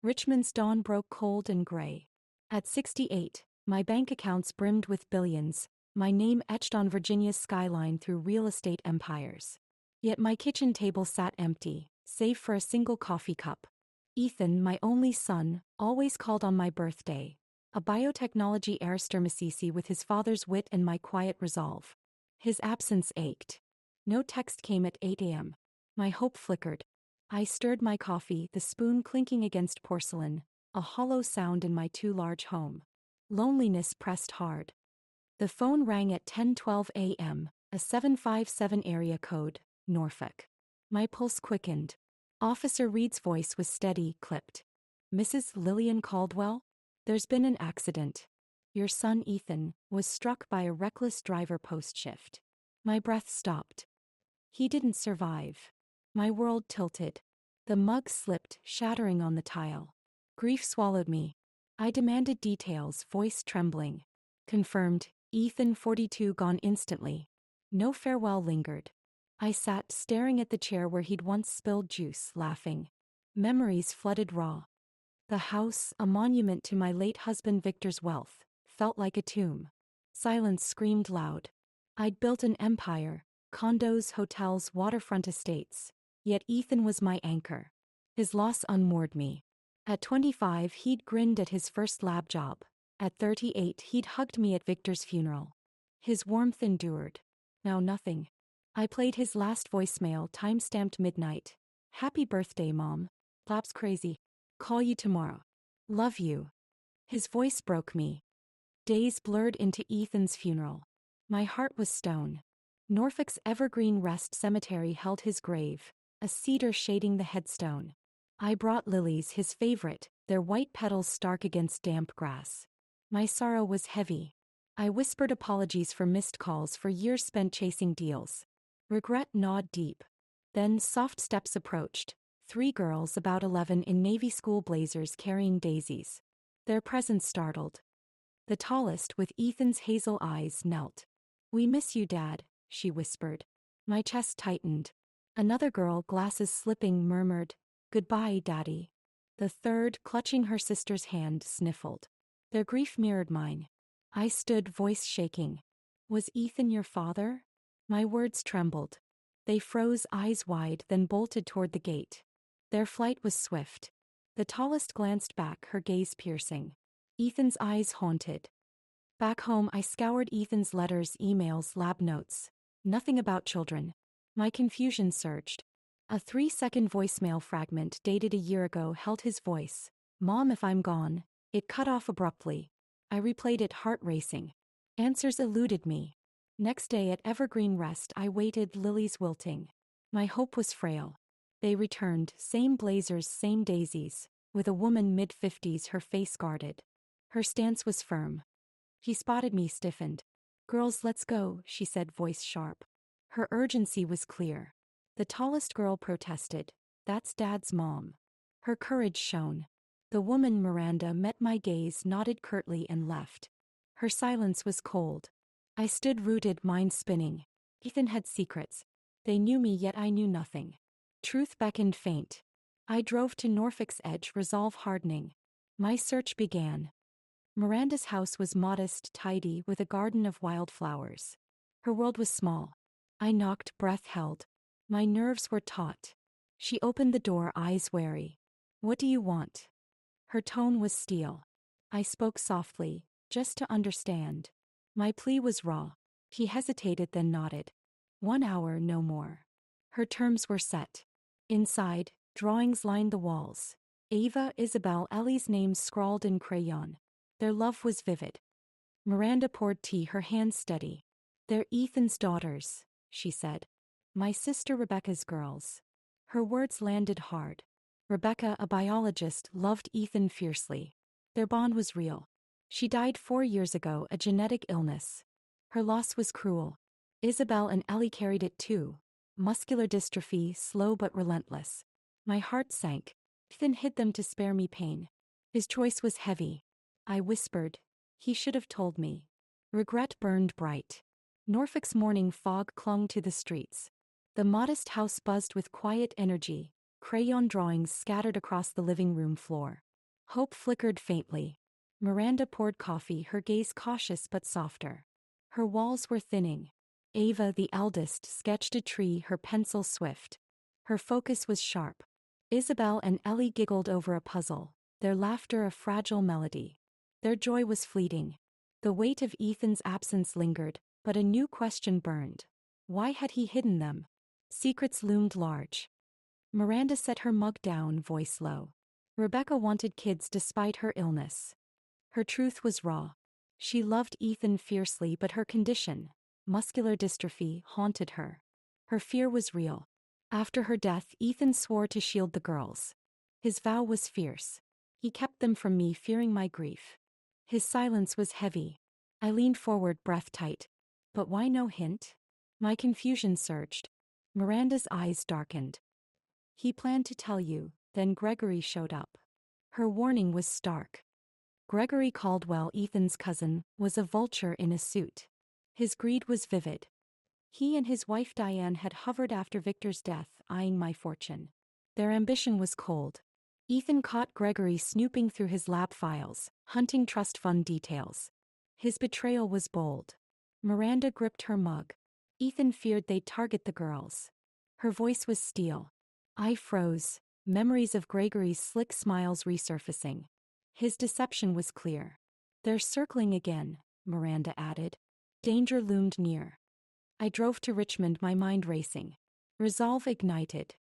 Richmond's dawn broke cold and gray. At 68, my bank accounts brimmed with billions, my name etched on Virginia's skyline through real estate empires. Yet my kitchen table sat empty, save for a single coffee cup. Ethan, my only son, always called on my birthday. A biotechnology aristocracy with his father's wit and my quiet resolve. His absence ached. No text came at 8 a.m. My hope flickered. I stirred my coffee, the spoon clinking against porcelain, a hollow sound in my too large home. Loneliness pressed hard. The phone rang at 10:12 a.m., a 757 area code, Norfolk. My pulse quickened. Officer Reed's voice was steady, clipped. "Mrs. Lillian Caldwell? There's been an accident. Your son Ethan was struck by a reckless driver post-shift." My breath stopped. He didn't survive. My world tilted. The mug slipped, shattering on the tile. Grief swallowed me. I demanded details, voice trembling. Confirmed, Ethan 42 gone instantly. No farewell lingered. I sat staring at the chair where he'd once spilled juice, laughing. Memories flooded raw. The house, a monument to my late husband Victor's wealth, felt like a tomb. Silence screamed loud. I'd built an empire, condos, hotels, waterfront estates. Yet Ethan was my anchor. His loss unmoored me. At 25 he'd grinned at his first lab job. At 38 he'd hugged me at Victor's funeral. His warmth endured. Now nothing. I played his last voicemail, time-stamped midnight. "Happy birthday, Mom. Lab's crazy. Call you tomorrow. Love you." His voice broke me. Days blurred into Ethan's funeral. My heart was stone. Norfolk's evergreen rest cemetery held his grave, a cedar shading the headstone. I brought lilies, his favorite, their white petals stark against damp grass. My sorrow was heavy. I whispered apologies for missed calls, for years spent chasing deals. Regret gnawed deep. Then soft steps approached. 3 girls about 11 in Navy school blazers carrying daisies. Their presence startled. The tallest, with Ethan's hazel eyes, knelt. "We miss you, Dad," she whispered. My chest tightened. Another girl, glasses slipping, murmured, "Goodbye, Daddy." The third, clutching her sister's hand, sniffled. Their grief mirrored mine. I stood, voice shaking. "Was Ethan your father?" My words trembled. They froze, eyes wide, then bolted toward the gate. Their flight was swift. The tallest glanced back, her gaze piercing. Ethan's eyes haunted. Back home, I scoured Ethan's letters, emails, lab notes. Nothing about children. My confusion surged. A 3-second voicemail fragment dated a year ago held his voice. "Mom, if I'm gone." It cut off abruptly. I replayed it, heart racing. Answers eluded me. Next day at Evergreen Rest I waited, lilies wilting. My hope was frail. They returned, same blazers, same daisies, with a woman mid-50s, her face guarded. Her stance was firm. He spotted me, stiffened. "Girls, let's go," she said, voice sharp. Her urgency was clear. The tallest girl protested. "That's Dad's mom." Her courage shone. The woman, Miranda, met my gaze, nodded curtly, and left. Her silence was cold. I stood rooted, mind spinning. Ethan had secrets. They knew me, yet I knew nothing. Truth beckoned faint. I drove to Norfolk's edge, resolve hardening. My search began. Miranda's house was modest, tidy, with a garden of wildflowers. Her world was small. I knocked, breath held. My nerves were taut. She opened the door, eyes wary. "What do you want?" Her tone was steel. I spoke softly, just to understand. My plea was raw. He hesitated, then nodded. 1 hour, no more. Her terms were set. Inside, drawings lined the walls. Ava, Isabel, Ellie's names scrawled in crayon. Their love was vivid. Miranda poured tea, her hands steady. "They're Ethan's daughters," she said. "My sister Rebecca's girls." Her words landed hard. Rebecca, a biologist, loved Ethan fiercely. Their bond was real. She died 4 years ago, a genetic illness. Her loss was cruel. Isabel and Ellie carried it too. Muscular dystrophy, slow but relentless. My heart sank. Ethan hid them to spare me pain. His choice was heavy. I whispered. He should have told me. Regret burned bright. Norfolk's morning fog clung to the streets. The modest house buzzed with quiet energy, crayon drawings scattered across the living room floor. Hope flickered faintly. Miranda poured coffee, her gaze cautious but softer. Her walls were thinning. Ava, the eldest, sketched a tree, her pencil swift. Her focus was sharp. Isabel and Ellie giggled over a puzzle, their laughter a fragile melody. Their joy was fleeting. The weight of Ethan's absence lingered, but a new question burned. Why had he hidden them? Secrets loomed large. Miranda set her mug down, voice low. Rebecca wanted kids despite her illness. Her truth was raw. She loved Ethan fiercely, but her condition, muscular dystrophy, haunted her. Her fear was real. After her death, Ethan swore to shield the girls. His vow was fierce. He kept them from me, fearing my grief. His silence was heavy. I leaned forward, breath tight. But why no hint? My confusion surged. Miranda's eyes darkened. He planned to tell you, then Gregory showed up. Her warning was stark. Gregory Caldwell, Ethan's cousin, was a vulture in a suit. His greed was vivid. He and his wife Diane had hovered after Victor's death, eyeing my fortune. Their ambition was cold. Ethan caught Gregory snooping through his lab files, hunting trust fund details. His betrayal was bold. Miranda gripped her mug. Ethan feared they'd target the girls. Her voice was steel. I froze, memories of Gregory's slick smiles resurfacing. His deception was clear. They're circling again, Miranda added. Danger loomed near. I drove to Richmond, my mind racing. Resolve ignited.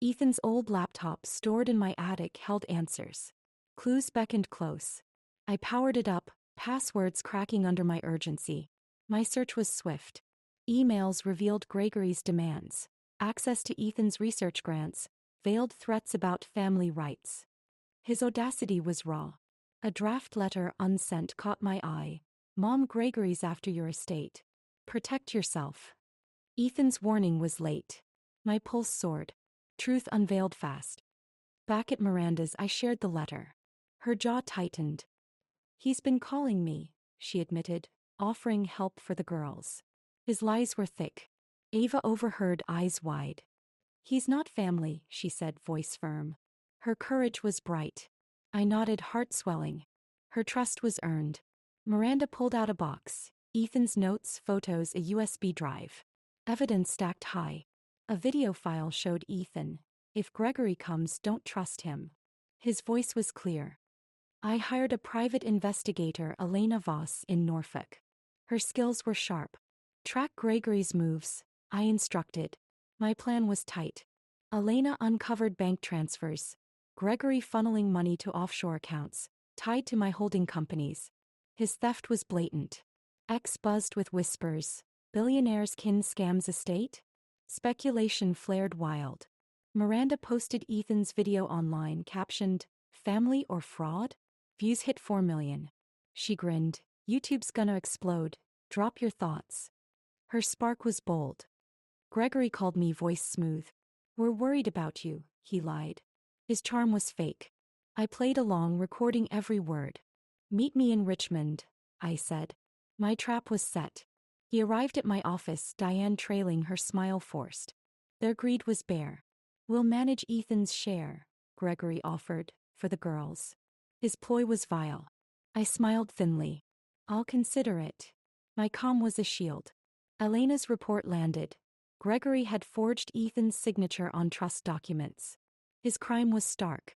Ethan's old laptop stored in my attic held answers. Clues beckoned close. I powered it up, passwords cracking under my urgency. My search was swift. Emails revealed Gregory's demands. Access to Ethan's research grants, veiled threats about family rights. His audacity was raw. A draft letter unsent caught my eye. Mom, Gregory's after your estate. Protect yourself. Ethan's warning was late. My pulse soared. Truth unveiled fast. Back at Miranda's, I shared the letter. Her jaw tightened. He's been calling me, she admitted, offering help for the girls. His lies were thick. Ava overheard, eyes wide. He's not family, she said, voice firm. Her courage was bright. I nodded, heart swelling. Her trust was earned. Miranda pulled out a box. Ethan's notes, photos, a USB drive. Evidence stacked high. A video file showed Ethan. If Gregory comes, don't trust him. His voice was clear. I hired a private investigator, Elena Voss, in Norfolk. Her skills were sharp. Track Gregory's moves, I instructed. My plan was tight. Elena uncovered bank transfers. Gregory funneling money to offshore accounts, tied to my holding companies. His theft was blatant. X buzzed with whispers. Billionaire's kin scams estate? Speculation flared wild. Miranda posted Ethan's video online, captioned, "Family or fraud?" Views hit 4 million. She grinned. YouTube's gonna explode. Drop your thoughts. Her spark was bold. Gregory called me, voice smooth. We're worried about you, he lied. His charm was fake. I played along, recording every word. Meet me in Richmond, I said. My trap was set. He arrived at my office, Diane trailing, her smile forced. Their greed was bare. We'll manage Ethan's share, Gregory offered, for the girls. His ploy was vile. I smiled thinly. I'll consider it. My calm was a shield. Elena's report landed. Gregory had forged Ethan's signature on trust documents. His crime was stark.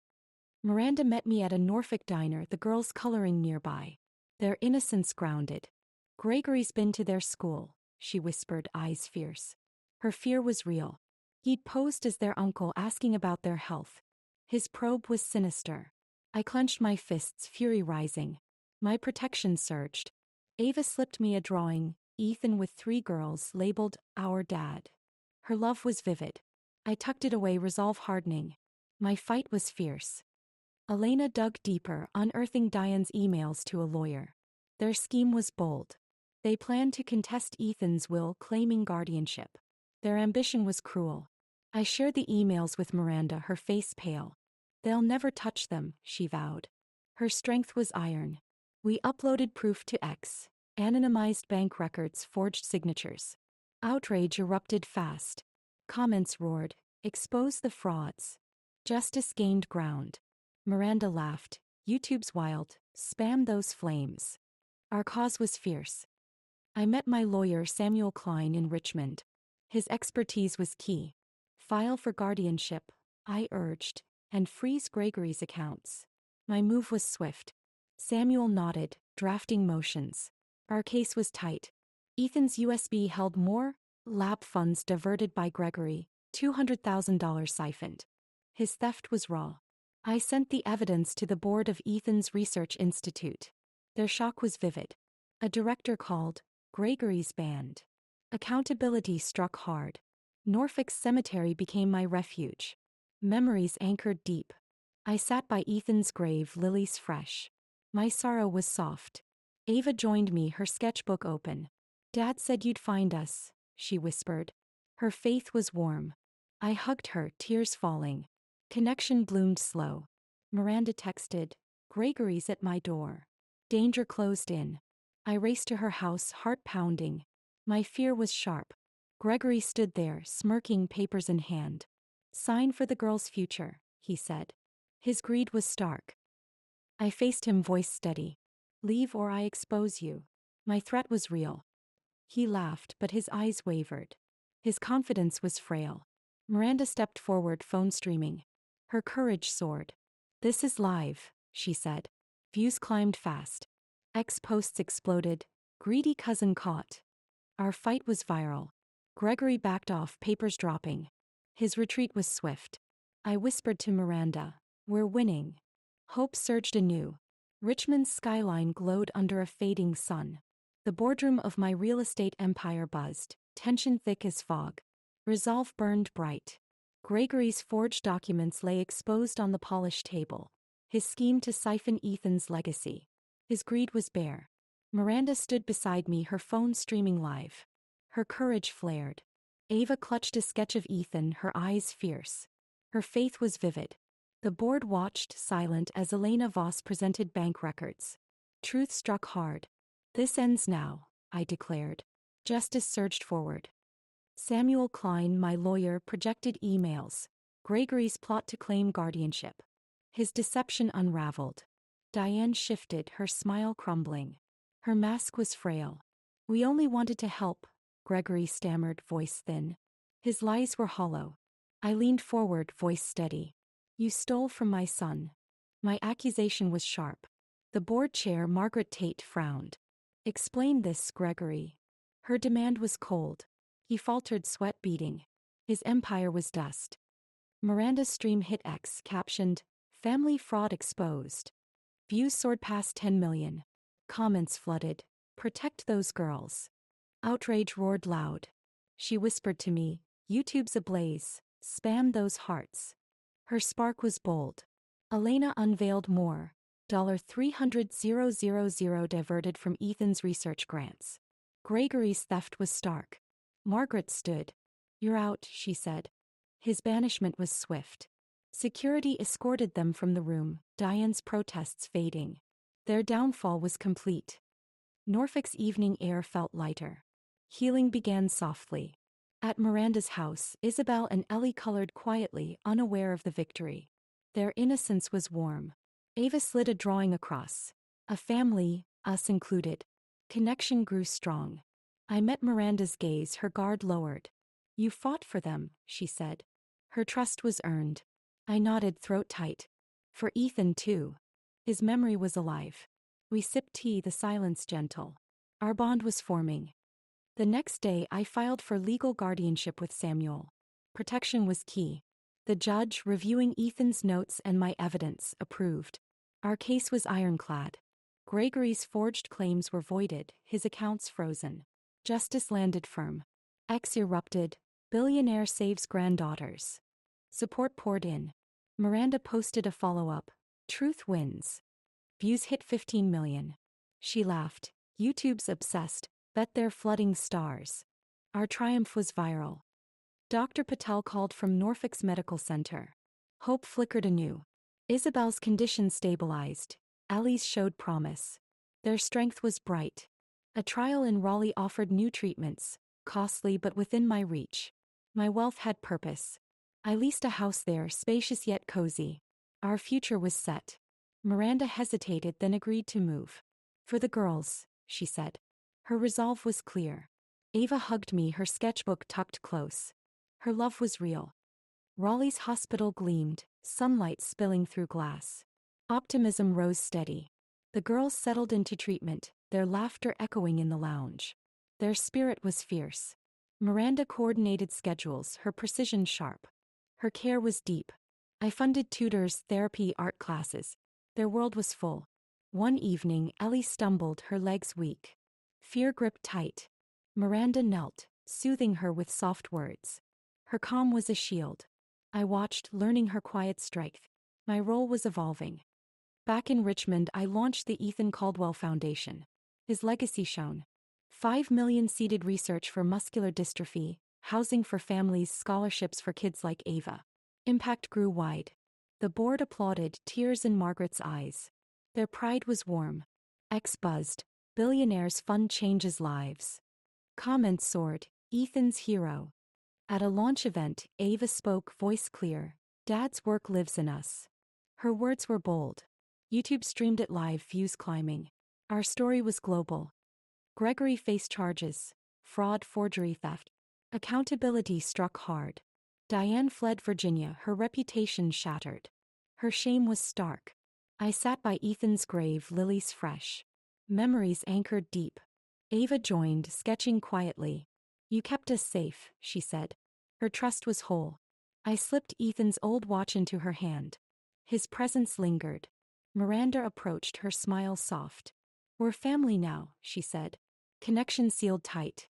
Miranda met me at a Norfolk diner, the girls coloring nearby. Their innocence grounded. Gregory's been to their school, she whispered, eyes fierce. Her fear was real. He'd posed as their uncle, asking about their health. His probe was sinister. I clenched my fists, fury rising. My protection surged. Ava slipped me a drawing, Ethan with 3 girls, labeled, "Our Dad." Her love was vivid. I tucked it away, resolve hardening. My fight was fierce. Elena dug deeper, unearthing Diane's emails to a lawyer. Their scheme was bold. They planned to contest Ethan's will, claiming guardianship. Their ambition was cruel. I shared the emails with Miranda, her face pale. They'll never touch them, she vowed. Her strength was iron. We uploaded proof to X, anonymized bank records, forged signatures. Outrage erupted fast. Comments roared, expose the frauds. Justice gained ground. Miranda laughed. YouTube's wild, spam those flames. Our cause was fierce. I met my lawyer Samuel Klein in Richmond. His expertise was key. File for guardianship, I urged, and freeze Gregory's accounts. My move was swift. Samuel nodded, drafting motions. Our case was tight. Ethan's USB held more lab funds diverted by Gregory, $200,000 siphoned. His theft was raw. I sent the evidence to the board of Ethan's Research Institute. Their shock was vivid. A director called Gregory's banned. Accountability struck hard. Norfolk's cemetery became my refuge. Memories anchored deep. I sat by Ethan's grave, lilies fresh. My sorrow was soft. Ava joined me, her sketchbook open. Dad said you'd find us, she whispered. Her faith was warm. I hugged her, tears falling. Connection bloomed slow. Miranda texted, Gregory's at my door. Danger closed in. I raced to her house, heart pounding. My fear was sharp. Gregory stood there, smirking, papers in hand. Sign for the girl's future, he said. His greed was stark. I faced him, voice steady. Leave or I expose you. My threat was real. He laughed, but his eyes wavered. His confidence was frail. Miranda stepped forward, phone streaming. Her courage soared. This is live, she said. Views climbed fast. X posts exploded. Greedy cousin caught. Our fight was viral. Gregory backed off, papers dropping. His retreat was swift. I whispered to Miranda, we're winning. Hope surged anew. Richmond's skyline glowed under a fading sun. The boardroom of my real estate empire buzzed, tension thick as fog. Resolve burned bright. Gregory's forged documents lay exposed on the polished table. His scheme to siphon Ethan's legacy. His greed was bare. Miranda stood beside me, her phone streaming live. Her courage flared. Ava clutched a sketch of Ethan, her eyes fierce. Her faith was vivid. The board watched, silent, as Elena Voss presented bank records. Truth struck hard. This ends now, I declared. Justice surged forward. Samuel Klein, my lawyer, projected emails. Gregory's plot to claim guardianship. His deception unraveled. Diane shifted, her smile crumbling. Her mask was frail. We only wanted to help, Gregory stammered, voice thin. His lies were hollow. I leaned forward, voice steady. You stole from my son. My accusation was sharp. The board chair, Margaret Tate, frowned. Explain this, Gregory. Her demand was cold. He faltered, sweat beading. His empire was dust. Miranda's stream hit X, captioned, Family fraud exposed. Views soared past 10 million. Comments flooded. Protect those girls. Outrage roared loud. She whispered to me, YouTube's ablaze. Spam those hearts. Her spark was bold. Elena unveiled more. $300,000 diverted from Ethan's research grants. Gregory's theft was stark. Margaret stood. You're out, she said. His banishment was swift. Security escorted them from the room, Diane's protests fading. Their downfall was complete. Norfolk's evening air felt lighter. Healing began softly. At Miranda's house, Isabel and Ellie colored quietly, unaware of the victory. Their innocence was warm. Ava slid a drawing across. A family, us included. Connection grew strong. I met Miranda's gaze, her guard lowered. You fought for them, she said. Her trust was earned. I nodded, throat tight. For Ethan, too. His memory was alive. We sipped tea, the silence gentle. Our bond was forming. The next day, I filed for legal guardianship with Samuel. Protection was key. The judge, reviewing Ethan's notes and my evidence, approved. Our case was ironclad. Gregory's forged claims were voided, his accounts frozen. Justice landed firm. X erupted. Billionaire saves granddaughters. Support poured in. Miranda posted a follow-up. Truth wins. Views hit 15 million. She laughed. YouTube's obsessed. Bet they're flooding stars. Our triumph was viral. Dr. Patel called from Norfolk's medical center. Hope flickered anew. Isabel's condition stabilized. Ellie's showed promise. Their strength was bright. A trial in Raleigh offered new treatments, costly but within my reach. My wealth had purpose. I leased a house there, spacious yet cozy. Our future was set. Miranda hesitated, then agreed to move. For the girls, she said. Her resolve was clear. Ava hugged me, her sketchbook tucked close. Her love was real. Raleigh's hospital gleamed, sunlight spilling through glass. Optimism rose steady. The girls settled into treatment, their laughter echoing in the lounge. Their spirit was fierce. Miranda coordinated schedules, her precision sharp. Her care was deep. I funded tutors, therapy, art classes. Their world was full. One evening, Ellie stumbled, her legs weak. Fear gripped tight. Miranda knelt, soothing her with soft words. Her calm was a shield. I watched, learning her quiet strength. My role was evolving. Back in Richmond, I launched the Ethan Caldwell Foundation. His legacy shone. 5 million seeded research for muscular dystrophy, housing for families, scholarships for kids like Ava. Impact grew wide. The board applauded, tears in Margaret's eyes. Their pride was warm. X buzzed. Billionaires fund changes lives. Comments soared. Ethan's hero. At a launch event, Ava spoke, voice clear. Dad's work lives in us. Her words were bold. YouTube streamed it live, views climbing. Our story was global. Gregory faced charges. Fraud, forgery, theft. Accountability struck hard. Diane fled Virginia, her reputation shattered. Her shame was stark. I sat by Ethan's grave, lilies fresh. Memories anchored deep. Ava joined, sketching quietly. You kept us safe, she said. Her trust was whole. I slipped Ethan's old watch into her hand. His presence lingered. Miranda approached, her smile soft. We're family now, she said. Connection sealed tight.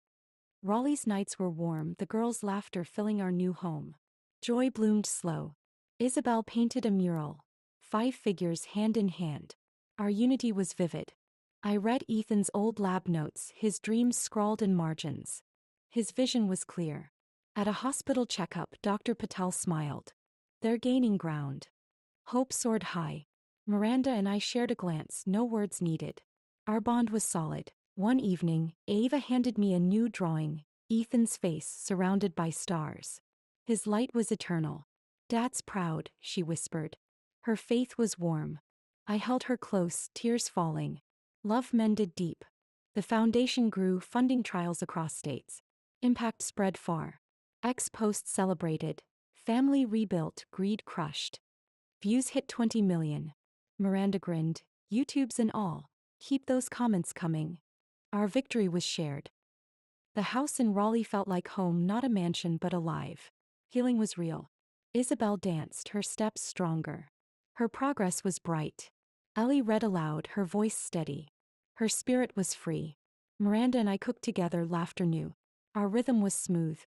Raleigh's nights were warm, the girls' laughter filling our new home. Joy bloomed slow. Isabel painted a mural. 5 figures hand in hand. Our unity was vivid. I read Ethan's old lab notes, his dreams scrawled in margins. His vision was clear. At a hospital checkup, Dr. Patel smiled. They're gaining ground. Hope soared high. Miranda and I shared a glance, no words needed. Our bond was solid. One evening, Ava handed me a new drawing, Ethan's face surrounded by stars. His light was eternal. Dad's proud, she whispered. Her faith was warm. I held her close, tears falling. Love mended deep. The foundation grew, funding trials across states. Impact spread far. Ex-post celebrated. Family rebuilt, greed crushed. Views hit 20 million. Miranda grinned. YouTube's and all. Keep those comments coming. Our victory was shared. The house in Raleigh felt like home, not a mansion but alive. Healing was real. Isabel danced, her steps stronger. Her progress was bright. Ellie read aloud, her voice steady. Her spirit was free. Miranda and I cooked together, laughter new. Our rhythm was smooth.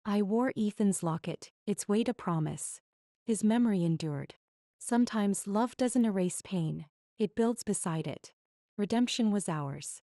I wore Ethan's locket, its weight a promise. His memory endured. Sometimes love doesn't erase pain, it builds beside it. Redemption was ours.